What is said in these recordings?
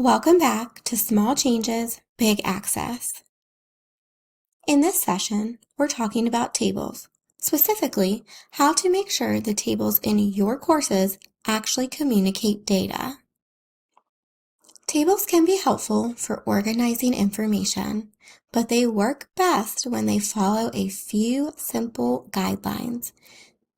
Welcome back to Small Changes, Big Access. In this session, we're talking about tables, specifically how to make sure the tables in your courses actually communicate data. Tables can be helpful for organizing information, but they work best when they follow a few simple guidelines.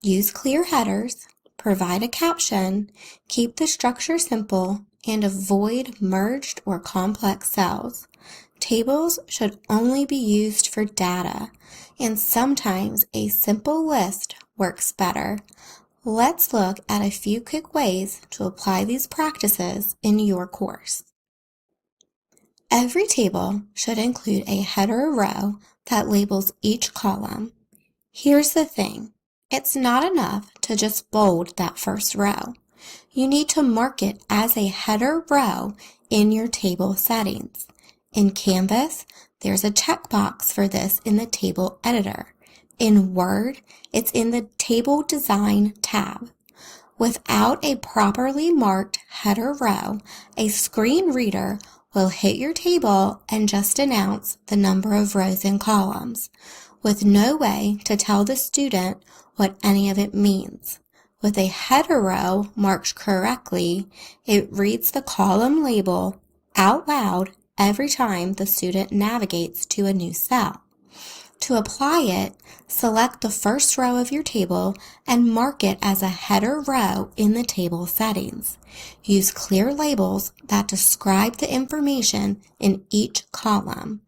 Use clear headers, provide a caption, keep the structure simple, and avoid merged or complex cells. Tables should only be used for data, and sometimes a simple list works better. Let's look at a few quick ways to apply these practices in your course. Every table should include a header row that labels each column. Here's the thing. It's not enough to just bold that first row. You need to mark it as a header row in your table settings. In Canvas, there's a checkbox for this in the table editor. In Word, it's in the Table Design tab. Without a properly marked header row, a screen reader will hit your table and just announce the number of rows and columns, with no way to tell the student what any of it means. With a header row marked correctly, it reads the column label out loud every time the student navigates to a new cell. To apply it, select the first row of your table and mark it as a header row in the table settings. Use clear labels that describe the information in each column.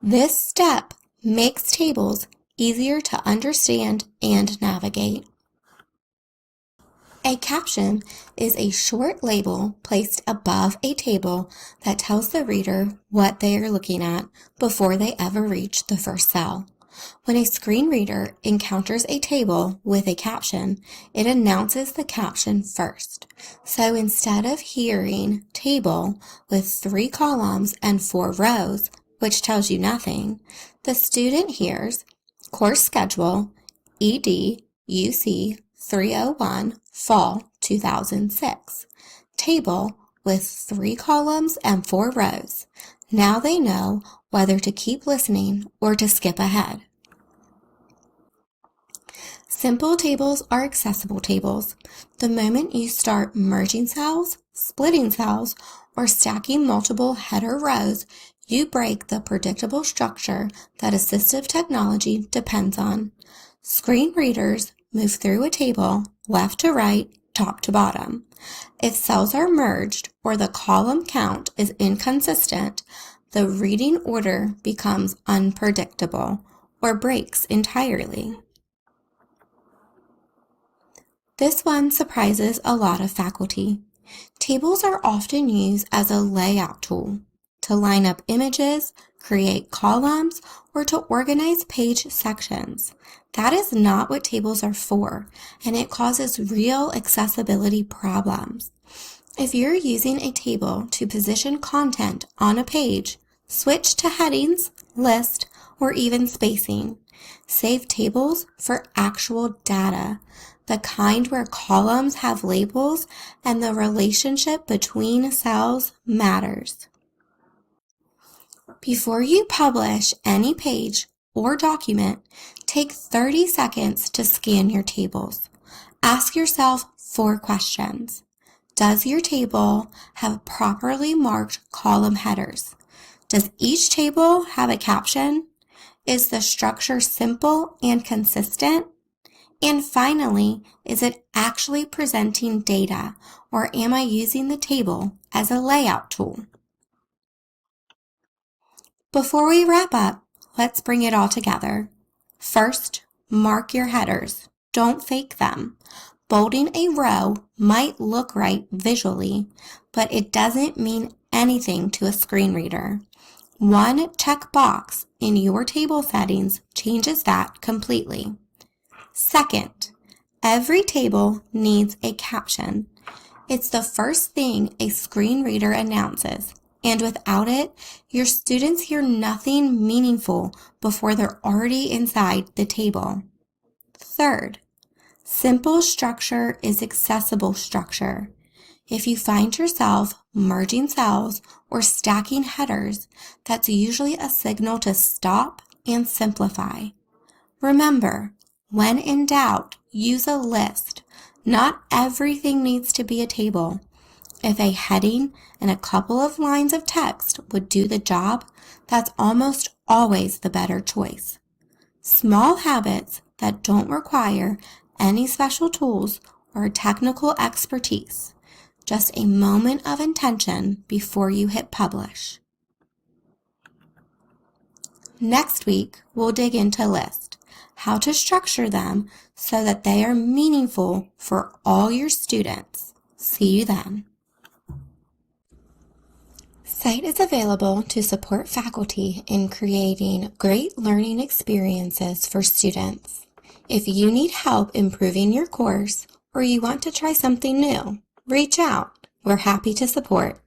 This step makes tables easier to understand and navigate. A caption is a short label placed above a table that tells the reader what they are looking at before they ever reach the first cell. When a screen reader encounters a table with a caption, it announces the caption first. So instead of hearing table with 3 columns and 4 rows, which tells you nothing, the student hears course schedule ED UC 301 Fall 2006, table with 3 columns and 4 rows. Now they know whether to keep listening or to skip ahead. Simple tables are accessible tables. The moment you start merging cells, splitting cells, or stacking multiple header rows, you break the predictable structure that assistive technology depends on. Screen readers move through a table left to right, top to bottom. If cells are merged or the column count is inconsistent, the reading order becomes unpredictable or breaks entirely. This one surprises a lot of faculty. Tables are often used as a layout tool to line up images, create columns, or to organize page sections. That is not what tables are for, and it causes real accessibility problems. If you're using a table to position content on a page, switch to headings, list, or even spacing. Save tables for actual data, the kind where columns have labels and the relationship between cells matters. Before you publish any page or document, take 30 seconds to scan your tables. Ask yourself 4 questions. Does your table have properly marked column headers? Does each table have a caption? Is the structure simple and consistent? And finally, is it actually presenting data, or am I using the table as a layout tool? Before we wrap up, let's bring it all together. First, mark your headers. Don't fake them. Bolding a row might look right visually, but it doesn't mean anything to a screen reader. One check box in your table settings changes that completely. Second, every table needs a caption. It's the first thing a screen reader announces, and without it, your students hear nothing meaningful before they're already inside the table. Third, simple structure is accessible structure. If you find yourself merging cells or stacking headers, that's usually a signal to stop and simplify. Remember, when in doubt, use a list. Not everything needs to be a table. If a heading and a couple of lines of text would do the job, that's almost always the better choice. Small habits that don't require any special tools or technical expertise. Just a moment of intention before you hit publish. Next week, we'll dig into lists, how to structure them so that they are meaningful for all your students. See you then. Scite is available to support faculty in creating great learning experiences for students. If you need help improving your course or you want to try something new, reach out. We're happy to support.